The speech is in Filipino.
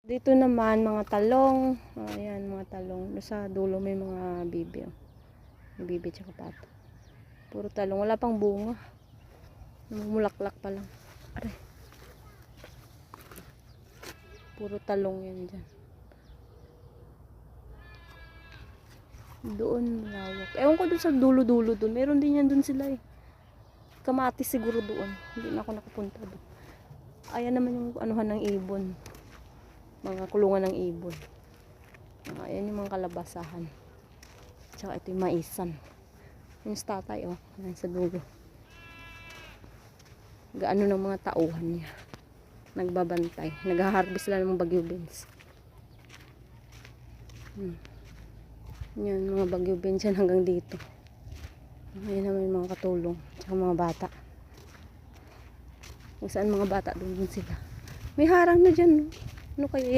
Dito naman mga talong. Ayan, mga talong. Sa dulo may mga bibi. May bibi tsaka pato. Puro talong. Wala pang bunga. Namumulaklak pa lang. Aray. Puro talong yan dyan. Doon malawak. Ewan ko dun sa dulo-dulo dun. Meron din yan dun sila eh. Kamatis siguro doon. Hindi na ako nakapunta doon. Ayan naman yung anuhan ng ibon. Mga kulungan ng ibon. Ayan yung mga kalabasahan. Tsaka ito yung maisan. Yung tatay oh. Ayan sa dulo. Gaano ng mga tauhan niya. Nagbabantay. Nag-harvest sila ng bagyo beans. Yan, mga bagyo beans yan hanggang dito. Ayan naman yung mga katulong. Tsaka mga bata. Kung saan mga bata, doon sila. May harang na dyan. Ano kaya